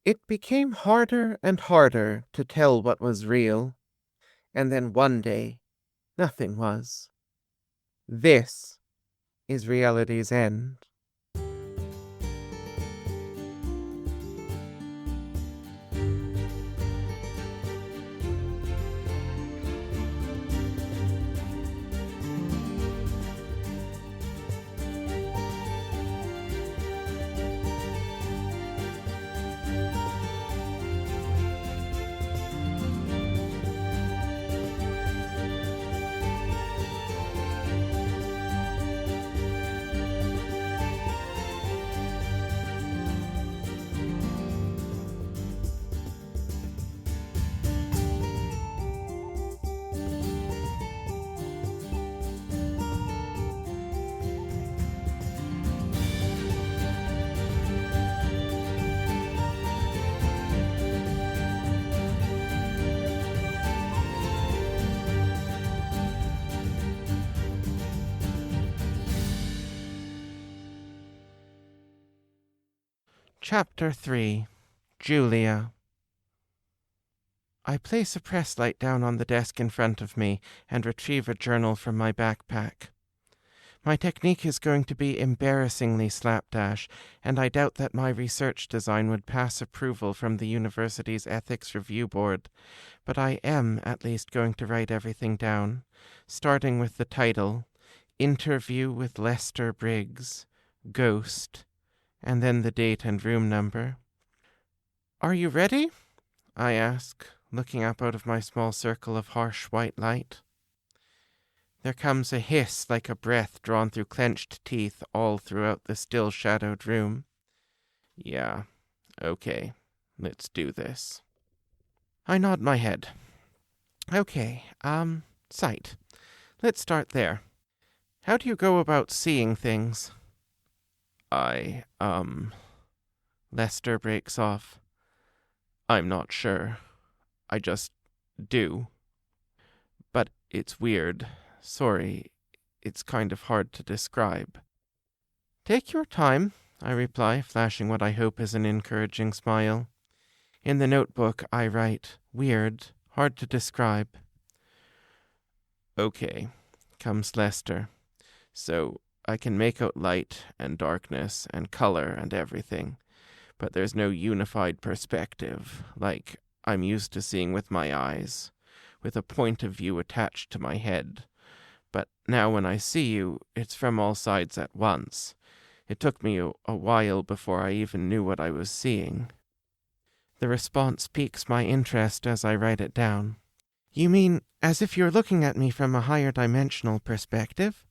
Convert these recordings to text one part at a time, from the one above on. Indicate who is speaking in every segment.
Speaker 1: It became harder and harder to tell what was real, and then one day, nothing was. This is reality's end. Chapter 3. Julia. I place a press light down on the desk in front of me and retrieve a journal from my backpack. My technique is going to be embarrassingly slapdash, and I doubt that my research design would pass approval from the university's ethics review board, but I am at least going to write everything down, starting with the title, Interview with Lester Briggs, Ghost, and then the date and room number. "Are you ready?" I ask, looking up out of my small circle of harsh white light. There comes a hiss like a breath drawn through clenched teeth all throughout the still shadowed room. Yeah, okay, let's do this. I nod my head. Okay, sight. Let's start there. How do you go about seeing things? Lester breaks off. I'm not sure. I just do. But it's weird. Sorry, it's kind of hard to describe. Take your time, I reply, flashing what I hope is an encouraging smile. In the notebook, I write, weird, hard to describe. Okay, comes Lester. So I can make out light and darkness and color and everything, but there's no unified perspective, like I'm used to seeing with my eyes, with a point of view attached to my head. But now when I see you, it's from all sides at once. It took me a while before I even knew what I was seeing. The response piques my interest as I write it down. You mean as if you're looking at me from a higher dimensional perspective?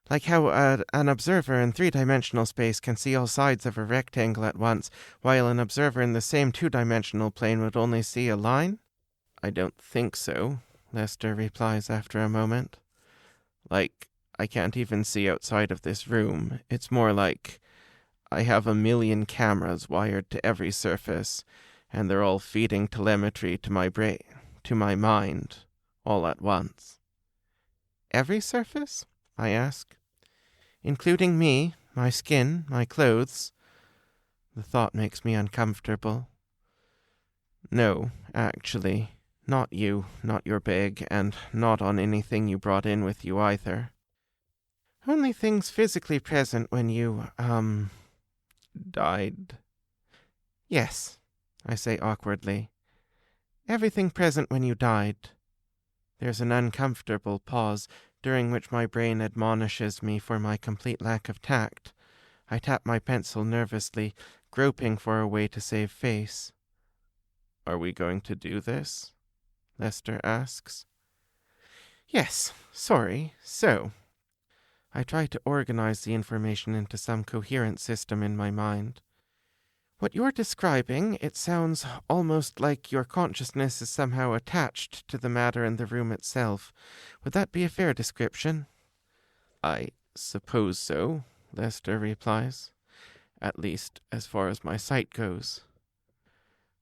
Speaker 1: Like how an observer in three-dimensional space can see all sides of a rectangle at once, while an observer in the same two-dimensional plane would only see a line? I don't think so, Lester replies after a moment. Like, I can't even see outside of this room. It's more like I have 1,000,000 cameras wired to every surface, and they're all feeding telemetry to my brain, to my mind, all at once. Every surface? I ask. Including me, my skin, my clothes. The thought makes me uncomfortable. No, actually, not you, not your bag, and not on anything you brought in with you either. Only things physically present when you, died. Yes, I say awkwardly. Everything present when you died. There's an uncomfortable pause, during which my brain admonishes me for my complete lack of tact. I tap my pencil nervously, groping for a way to save face. Are we going to do this? Lester asks. Yes, sorry, so. I try to organize the information into some coherent system in my mind. What you're describing, it sounds almost like your consciousness is somehow attached to the matter in the room itself. Would that be a fair description? I suppose so, Lester replies. At least as far as my sight goes.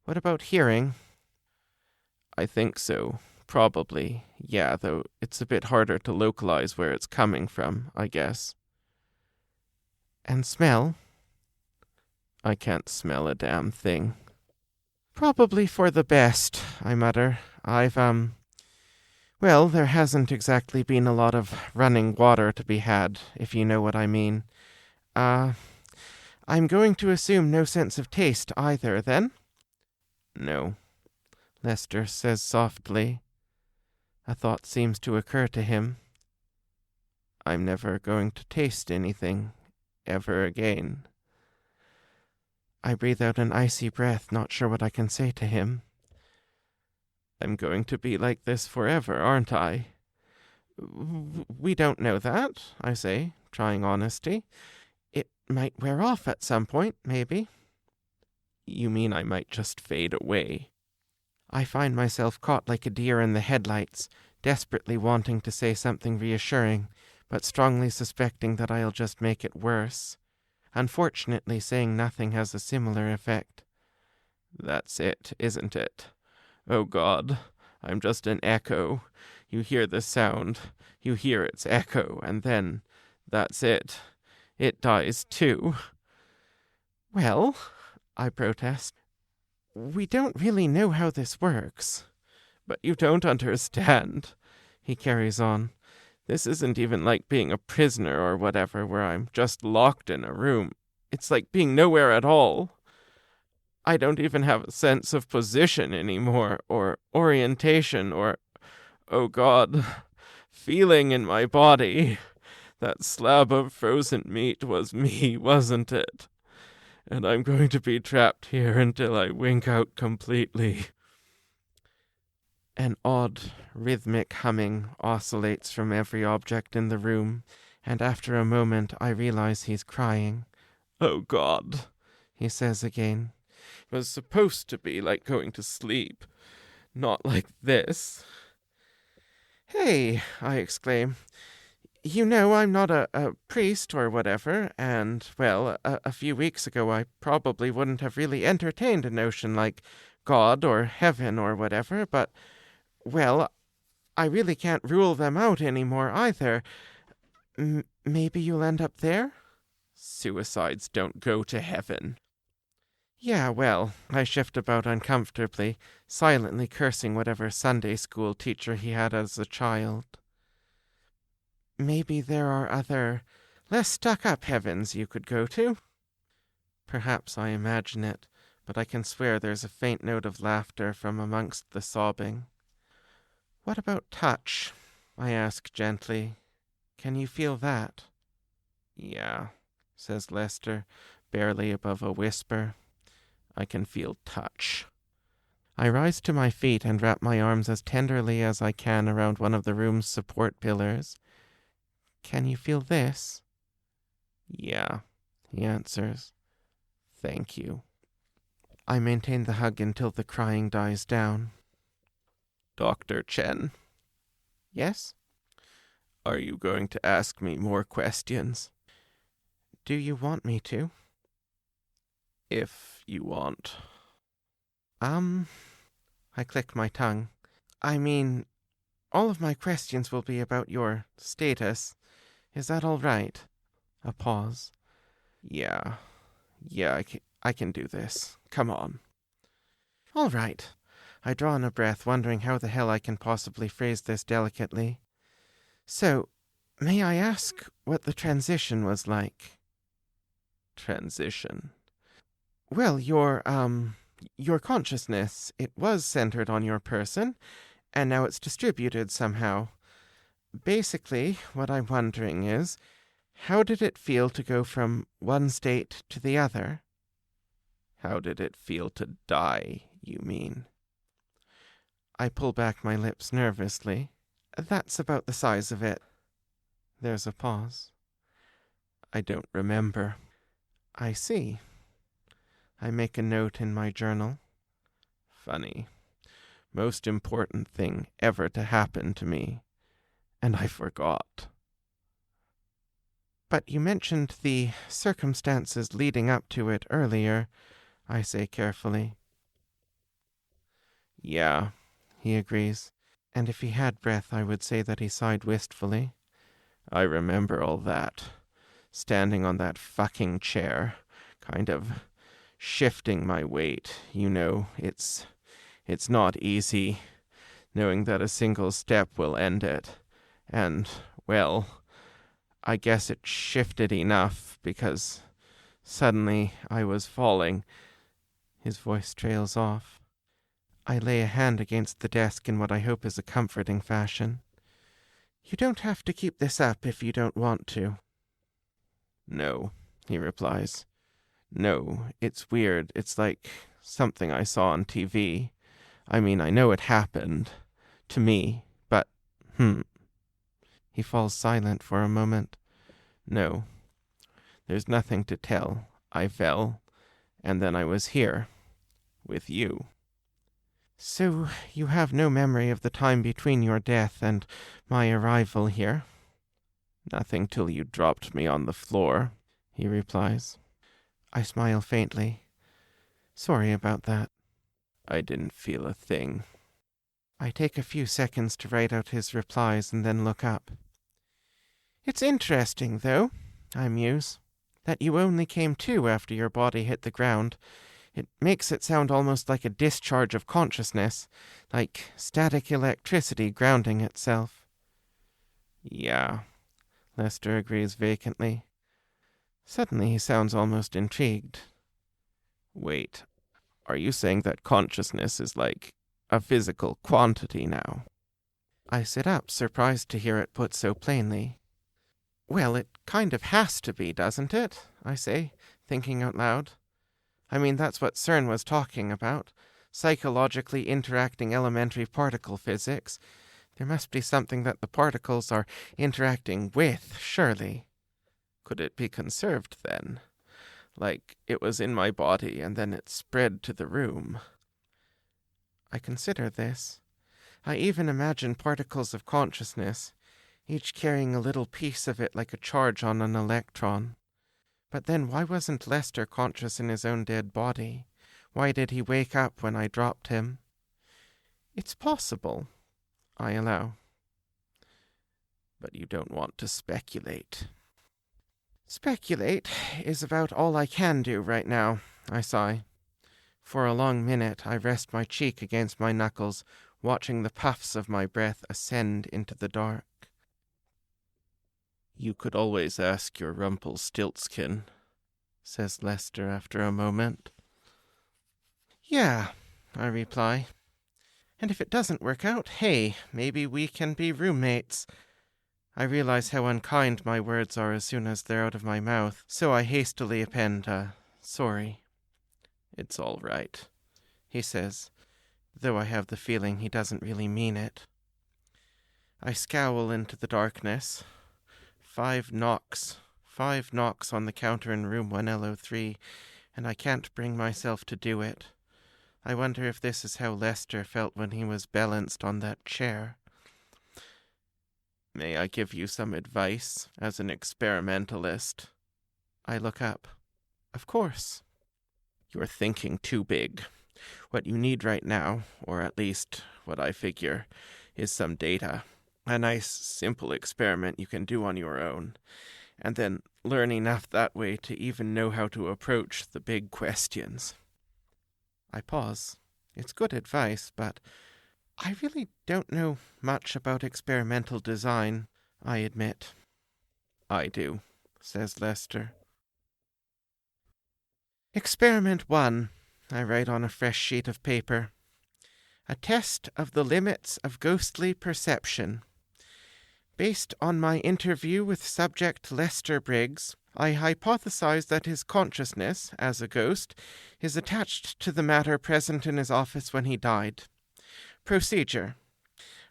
Speaker 1: What about hearing? I think so. Probably. Yeah, though it's a bit harder to localize where it's coming from, I guess. And smell? I can't smell a damn thing. Probably for the best, I mutter. Well, there hasn't exactly been a lot of running water to be had, if you know what I mean. Uh, I'm going to assume no sense of taste either, then? No, Lester says softly. A thought seems to occur to him. I'm never going to taste anything, ever again. I breathe out an icy breath, not sure what I can say to him. I'm going to be like this forever, aren't I? We don't know that, I say, trying honesty. It might wear off at some point, maybe. You mean I might just fade away? I find myself caught like a deer in the headlights, desperately wanting to say something reassuring, but strongly suspecting that I'll just make it worse. Unfortunately, saying nothing has a similar effect. That's it, isn't it? Oh God, I'm just an echo. You hear the sound, you hear its echo, and then, that's it. It dies too. Well, I protest, we don't really know how this works. But you don't understand, he carries on. This isn't even like being a prisoner or whatever, where I'm just locked in a room. It's like being nowhere at all. I don't even have a sense of position anymore, or orientation, or, oh God, feeling in my body. That slab of frozen meat was me, wasn't it? And I'm going to be trapped here until I wink out completely. An odd, rhythmic humming oscillates from every object in the room, and after a moment I realize he's crying. Oh God, he says again. It was supposed to be like going to sleep, not like this. Hey, I exclaim. You know, I'm not a priest or whatever, and, well, a few weeks ago I probably wouldn't have really entertained a notion like God or heaven or whatever, but, well, I really can't rule them out anymore either. Maybe you'll end up there? Suicides don't go to heaven. Yeah, well, I shift about uncomfortably, silently cursing whatever Sunday school teacher he had as a child. Maybe there are other, less stuck-up heavens you could go to? Perhaps I imagine it, but I can swear there's a faint note of laughter from amongst the sobbing. What about touch? I ask gently. Can you feel that? Yeah, says Lester, barely above a whisper. I can feel touch. I rise to my feet and wrap my arms as tenderly as I can around one of the room's support pillars. Can you feel this? Yeah, he answers. Thank you. I maintain the hug until the crying dies down. Dr. Chen. Yes? Are you going to ask me more questions? Do you want me to? If you want. I click my tongue. I mean, all of my questions will be about your status. Is that all right? A pause. Yeah, I can do this. Come on. All right. I draw in a breath, wondering how the hell I can possibly phrase this delicately. So, may I ask what the transition was like? Transition? Well, your consciousness, it was centered on your person, and now it's distributed somehow. Basically, what I'm wondering is, how did it feel to go from one state to the other? How did it feel to die, you mean? I pull back my lips nervously. That's about the size of it. There's a pause. I don't remember. I see. I make a note in my journal. Funny. Most important thing ever to happen to me. And I forgot. But you mentioned the circumstances leading up to it earlier, I say carefully. Yeah, he agrees, and if he had breath I would say that he sighed wistfully. I remember all that. Standing on that fucking chair, kind of shifting my weight. It's not easy, knowing that a single step will end it. And, well, I guess it shifted enough because suddenly I was falling. His voice trails off. I lay a hand against the desk in what I hope is a comforting fashion. You don't have to keep this up if you don't want to. No, he replies. No, it's weird. It's like something I saw on TV. I mean, I know it happened. To me, but, He falls silent for a moment. No, there's nothing to tell. I fell, and then I was here, with you. So you have no memory of the time between your death and my arrival here? Nothing till you dropped me on the floor, he replies. I smile faintly. Sorry about that. I didn't feel a thing. I take a few seconds to write out his replies and then look up. It's interesting, though, I muse, that you only came to after your body hit the ground. It makes it sound almost like a discharge of consciousness, like static electricity grounding itself. Yeah, Lester agrees vacantly. Suddenly he sounds almost intrigued. Wait, are you saying that consciousness is like a physical quantity now? I sit up, surprised to hear it put so plainly. Well, it kind of has to be, doesn't it? I say, thinking out loud. I mean, that's what CERN was talking about. Psychologically interacting elementary particle physics. There must be something that the particles are interacting with, surely. Could it be conserved, then? Like it was in my body and then it spread to the room. I consider this. I even imagine particles of consciousness, each carrying a little piece of it like a charge on an electron. But then why wasn't Lester conscious in his own dead body? Why did he wake up when I dropped him? It's possible, I allow. But you don't want to speculate. Speculate is about all I can do right now, I sigh. For a long minute I rest my cheek against my knuckles, watching the puffs of my breath ascend into the dark. You could always ask your Rumpelstiltskin, says Lester after a moment. Yeah, I reply. And if it doesn't work out, hey, maybe we can be roommates. I realize how unkind my words are as soon as they're out of my mouth, so I hastily append sorry. It's all right, he says, though I have the feeling he doesn't really mean it. I scowl into the darkness. 5 knocks on the counter in room 1L03, and I can't bring myself to do it. I wonder if this is how Lester felt when he was balanced on that chair. May I give you some advice as an experimentalist? I look up. Of course. You're thinking too big. What you need right now, or at least what I figure, is some data. A nice, simple experiment you can do on your own, and then learn enough that way to even know how to approach the big questions. I pause. It's good advice, but I really don't know much about experimental design, I admit. I do, says Lester. Experiment 1, I write on a fresh sheet of paper. A test of the limits of ghostly perception. Based on my interview with subject Lester Briggs, I hypothesize that his consciousness, as a ghost, is attached to the matter present in his office when he died. Procedure.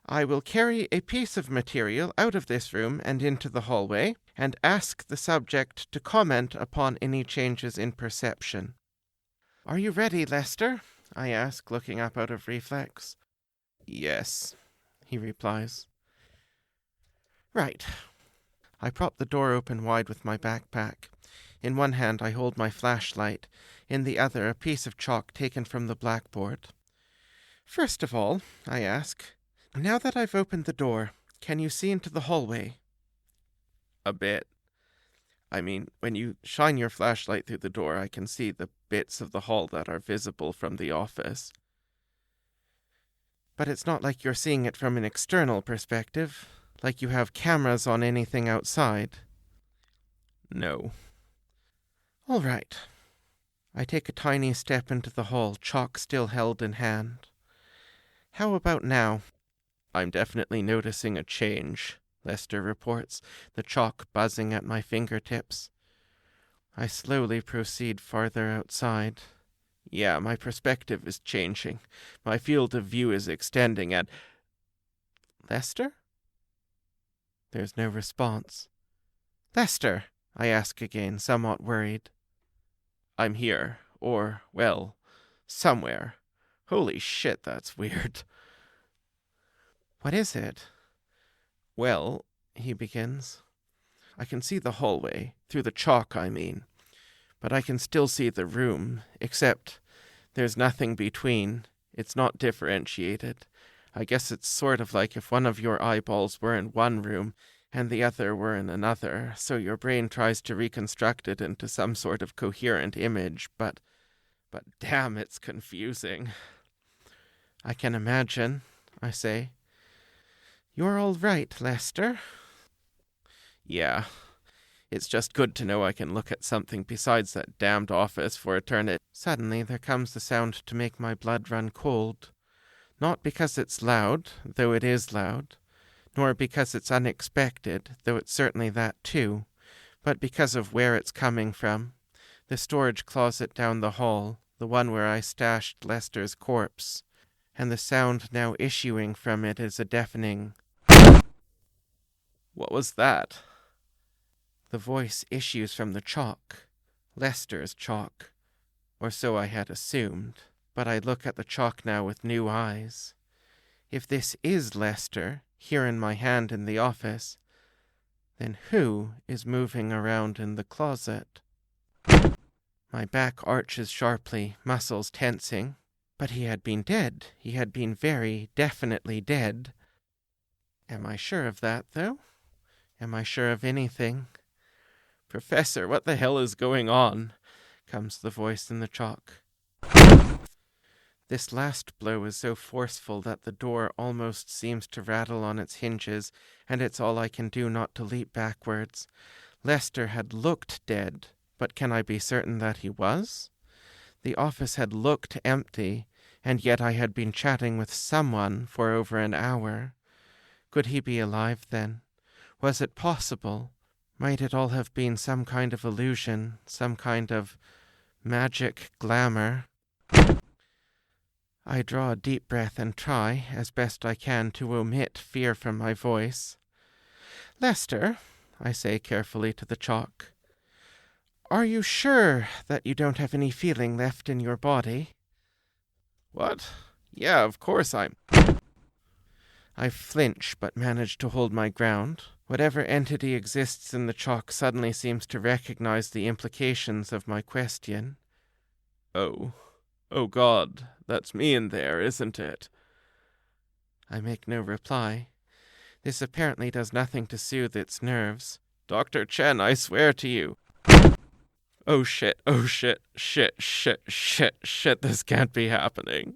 Speaker 1: I will carry a piece of material out of this room and into the hallway, and ask the subject to comment upon any changes in perception. Are you ready, Lester? I ask, looking up out of reflex. Yes, he replies. Right. I prop the door open wide with my backpack. In one hand I hold my flashlight, in the other a piece of chalk taken from the blackboard. First of all, I ask, now that I've opened the door, can you see into the hallway? A bit. I mean, when you shine your flashlight through the door, I can see the bits of the hall that are visible from the office. But it's not like you're seeing it from an external perspective, like you have cameras on anything outside. No. All right. I take a tiny step into the hall, chalk still held in hand. How about now? I'm definitely noticing a change, Lester reports, the chalk buzzing at my fingertips. I slowly proceed farther outside. Yeah, my perspective is changing. My field of view is extending and... Lester? There's no response. Lester, I ask again, somewhat worried. I'm here, or, well, somewhere. Holy shit, that's weird. What is it? Well, he begins. I can see the hallway, through the chalk, I mean. But I can still see the room, except there's nothing between. It's not differentiated. I guess it's sort of like if one of your eyeballs were in one room and the other were in another, so your brain tries to reconstruct it into some sort of coherent image, but damn, it's confusing. I can imagine, I say. You're all right, Lester. Yeah. It's just good to know I can look at something besides that damned office for eternity. Suddenly there comes the sound to make my blood run cold. Not because it's loud, though it is loud, nor because it's unexpected, though it's certainly that too, but because of where it's coming from. The storage closet down the hall, the one where I stashed Lester's corpse, and the sound now issuing from it is a deafening... What was that? The voice issues from the chalk, Lester's chalk, or so I had assumed, but I look at the chalk now with new eyes. If this is Lester, here in my hand in the office, then who is moving around in the closet? My back arches sharply, muscles tensing. But he had been dead. He had been very definitely dead. Am I sure of that, though? Am I sure of anything? Professor, what the hell is going on? Comes the voice in the chalk. This last blow is so forceful that the door almost seems to rattle on its hinges, and it's all I can do not to leap backwards. Lester had looked dead, but can I be certain that he was? The office had looked empty, and yet I had been chatting with someone for over an hour. Could he be alive then? Was it possible? Might it all have been some kind of illusion, some kind of magic glamour? I draw a deep breath and try, as best I can, to omit fear from my voice. Lester, I say carefully to the chalk, are you sure that you don't have any feeling left in your body? What? Yeah, of course I flinch, but manage to hold my ground. Whatever entity exists in the chalk suddenly seems to recognize the implications of my question. Oh God, that's me in there, isn't it? I make no reply. This apparently does nothing to soothe its nerves. Dr. Chen, I swear to you. Oh shit, shit, this can't be happening.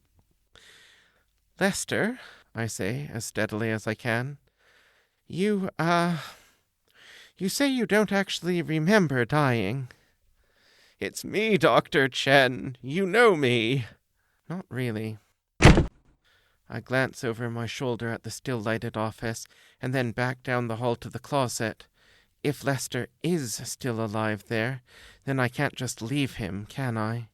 Speaker 1: Lester, I say, as steadily as I can, you say you don't actually remember dying. It's me, Dr. Chen. You know me. Not really. I glance over my shoulder at the still-lighted office, and then back down the hall to the closet. If Lester is still alive there, then I can't just leave him, can I?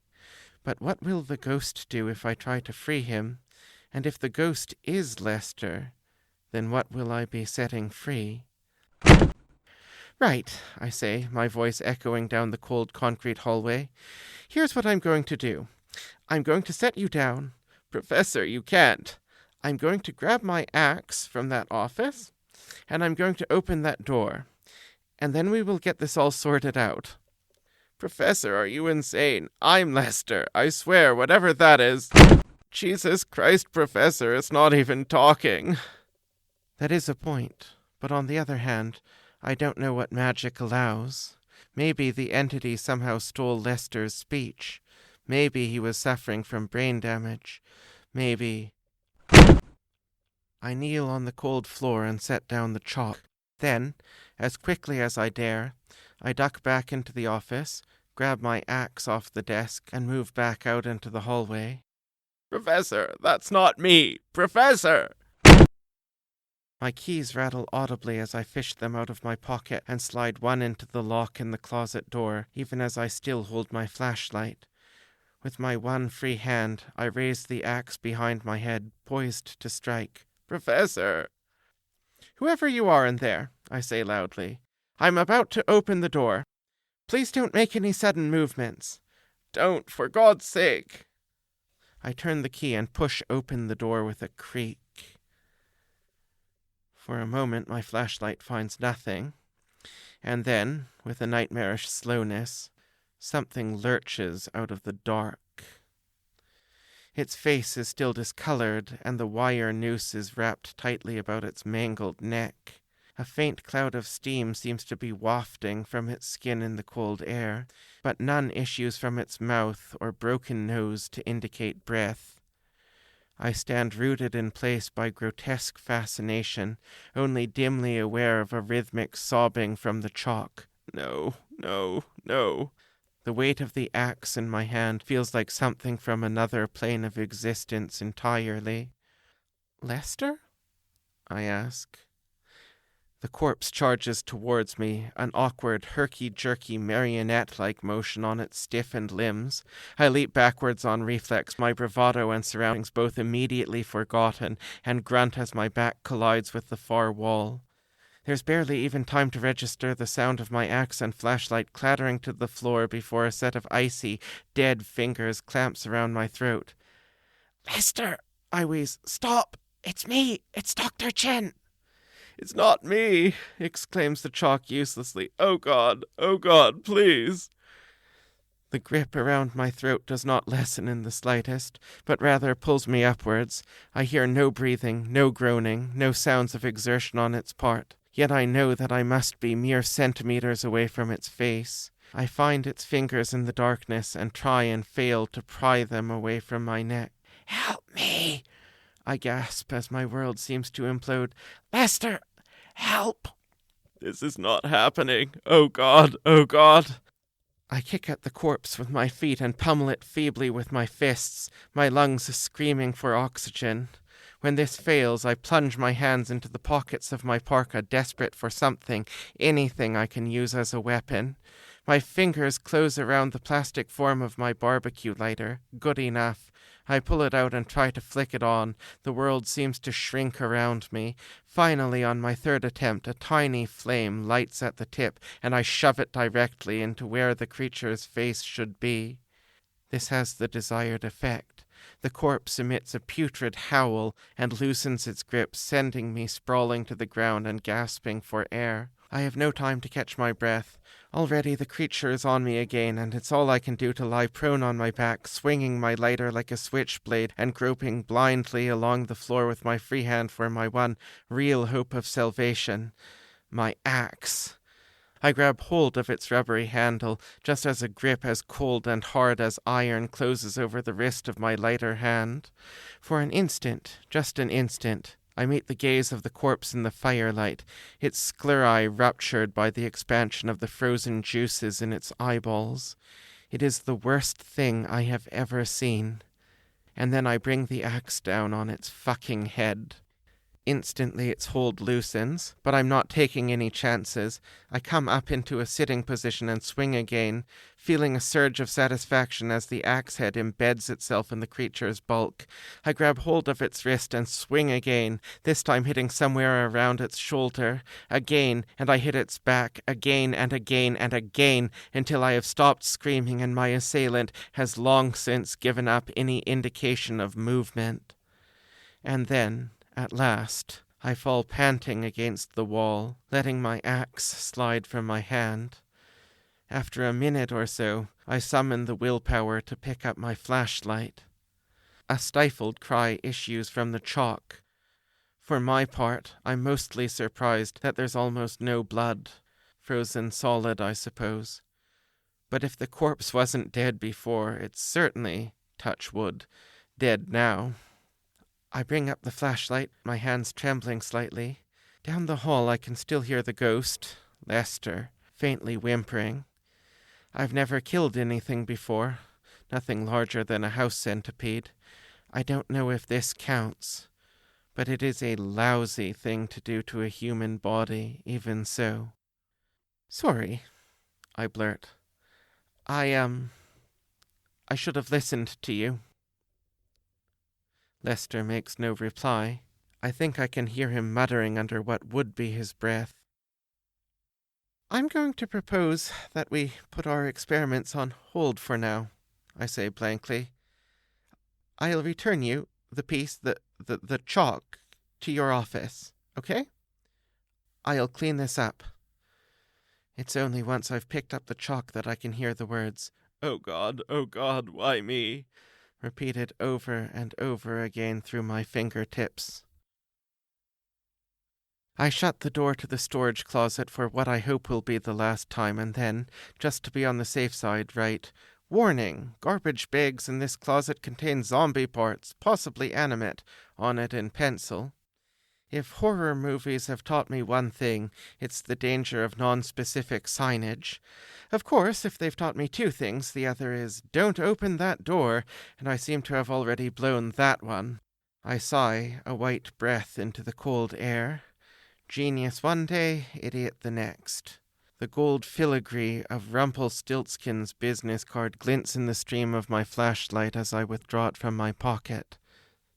Speaker 1: But what will the ghost do if I try to free him? And if the ghost is Lester, then what will I be setting free? Right, I say, my voice echoing down the cold concrete hallway. Here's what I'm going to do. I'm going to set you down. Professor, you can't. I'm going to grab my axe from that office, and I'm going to open that door. And then we will get this all sorted out. Professor, are you insane? I'm Lester, I swear, whatever that is. Jesus Christ, Professor, it's not even talking. That is a point, but on the other hand, I don't know what magic allows. Maybe the entity somehow stole Lester's speech. Maybe he was suffering from brain damage. Maybe... I kneel on the cold floor and set down the chalk. Then, as quickly as I dare, I duck back into the office, grab my axe off the desk, and move back out into the hallway. "Professor, that's not me! Professor!" My keys rattle audibly as I fish them out of my pocket and slide one into the lock in the closet door, even as I still hold my flashlight. With my one free hand, I raise the axe behind my head, poised to strike. "Professor!" "Whoever you are in there," I say loudly, "I'm about to open the door. Please don't make any sudden movements." "Don't, for God's sake." I turn the key and push open the door with a creak. For a moment my flashlight finds nothing, and then, with a nightmarish slowness, something lurches out of the dark. Its face is still discolored, and the wire noose is wrapped tightly about its mangled neck. A faint cloud of steam seems to be wafting from its skin in the cold air, but none issues from its mouth or broken nose to indicate breath. I stand rooted in place by grotesque fascination, only dimly aware of a rhythmic sobbing from the chalk. No, no, no. The weight of the axe in my hand feels like something from another plane of existence entirely. "Lester?" I ask. The corpse charges towards me, an awkward, herky-jerky, marionette-like motion on its stiffened limbs. I leap backwards on reflex, my bravado and surroundings both immediately forgotten, and grunt as my back collides with the far wall. There's barely even time to register the sound of my axe and flashlight clattering to the floor before a set of icy, dead fingers clamps around my throat. "Lester!" I wheeze. "Stop! It's me! It's Dr. Chen!" "It's not me!" exclaims the chalk uselessly. Oh God, please!" The grip around my throat does not lessen in the slightest, but rather pulls me upwards. I hear no breathing, no groaning, no sounds of exertion on its part. Yet I know that I must be mere centimeters away from its face. I find its fingers in the darkness and try and fail to pry them away from my neck. "Help me!" I gasp as my world seems to implode. "Lester, help!" "This is not happening. Oh God, oh God!" I kick at the corpse with my feet and pummel it feebly with my fists, my lungs screaming for oxygen. When this fails, I plunge my hands into the pockets of my parka, desperate for something, anything I can use as a weapon. My fingers close around the plastic form of my barbecue lighter. Good enough. I pull it out and try to flick it on. The world seems to shrink around me. Finally, on my third attempt, a tiny flame lights at the tip, and I shove it directly into where the creature's face should be. This has the desired effect. The corpse emits a putrid howl and loosens its grip, sending me sprawling to the ground and gasping for air. I have no time to catch my breath. Already the creature is on me again, and it's all I can do to lie prone on my back, swinging my lighter like a switchblade and groping blindly along the floor with my free hand for my one real hope of salvation, my axe. I grab hold of its rubbery handle, just as a grip as cold and hard as iron closes over the wrist of my lighter hand. For an instant, just an instant, I meet the gaze of the corpse in the firelight, its sclerae ruptured by the expansion of the frozen juices in its eyeballs. It is the worst thing I have ever seen. And then I bring the axe down on its fucking head. Instantly its hold loosens, but I'm not taking any chances. I come up into a sitting position and swing again, feeling a surge of satisfaction as the axe head embeds itself in the creature's bulk. I grab hold of its wrist and swing again, this time hitting somewhere around its shoulder. Again, and I hit its back, again and again and again, until I have stopped screaming and my assailant has long since given up any indication of movement. And then, at last, I fall panting against the wall, letting my axe slide from my hand. After a minute or so, I summon the willpower to pick up my flashlight. A stifled cry issues from the chalk. For my part, I'm mostly surprised that there's almost no blood. frozen solid, I suppose. But if the corpse wasn't dead before, it's certainly, touch wood, dead now. I bring up the flashlight, my hands trembling slightly. Down the hall I can still hear the ghost, Lester, faintly whimpering. I've never killed anything before, nothing larger than a house centipede. I don't know if this counts, but it is a lousy thing to do to a human body, even so. Sorry, I blurt. I should have listened to you. Lester makes no reply. I think I can hear him muttering under what would be his breath. I'm going to propose that we put our experiments on hold for now, I say blankly. I'll return you the piece, the chalk, to your office, okay? I'll clean this up. It's only once I've picked up the chalk that I can hear the words, oh God, why me?" repeated over and over again through my fingertips. I shut the door to the storage closet for what I hope will be the last time, and then, just to be on the safe side, write, "Warning! Garbage bags in this closet contain zombie parts, possibly animate," on it in pencil. If horror movies have taught me one thing, it's the danger of non-specific signage. Of course, if they've taught me two things, the other is, don't open that door, and I seem to have already blown that one. I sigh, a white breath into the cold air. Genius one day, idiot the next. The gold filigree of Rumpelstiltskin's business card glints in the stream of my flashlight as I withdraw it from my pocket.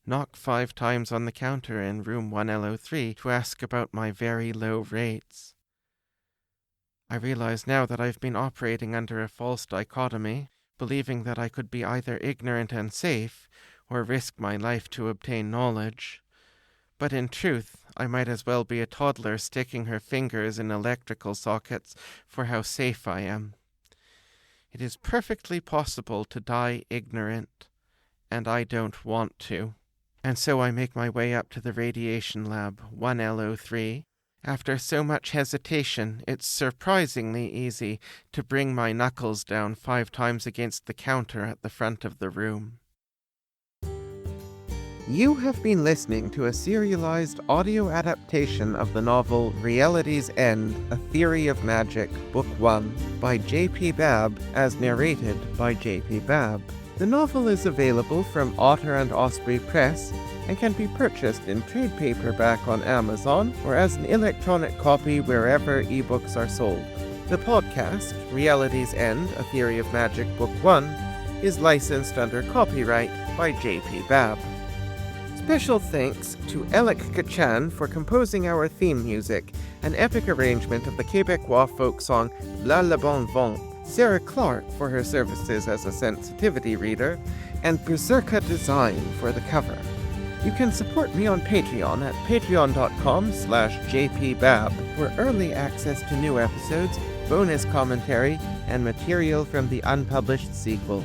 Speaker 1: Knock 5 times on the counter in room 1L03 to ask about my very low rates. I realize now that I've been operating under a false dichotomy, believing that I could be either ignorant and safe, or risk my life to obtain knowledge. But in truth, I might as well be a toddler sticking her fingers in electrical sockets for how safe I am. It is perfectly possible to die ignorant, and I don't want to. And so I make my way up to the radiation lab, 1L03. After so much hesitation, it's surprisingly easy to bring my knuckles down 5 times against the counter at the front of the room. You have been listening to a serialized audio adaptation of the novel Reality's End, A Theory of Magic, Book 1, by J.P. Babb, as narrated by J.P. Babb. The novel is available from Otter and Osprey Press and can be purchased in trade paperback on Amazon or as an electronic copy wherever ebooks are sold. The podcast, Reality's End, A Theory of Magic, Book 1, is licensed under copyright by J.P. Babb. Special thanks to Alec Kachan for composing our theme music, an epic arrangement of the Quebecois folk song La Le Bon Vent, Sarah Clark for her services as a sensitivity reader, and Berserka Design for the cover. You can support me on Patreon at patreon.com/jpbab for early access to new episodes, bonus commentary, and material from the unpublished sequel.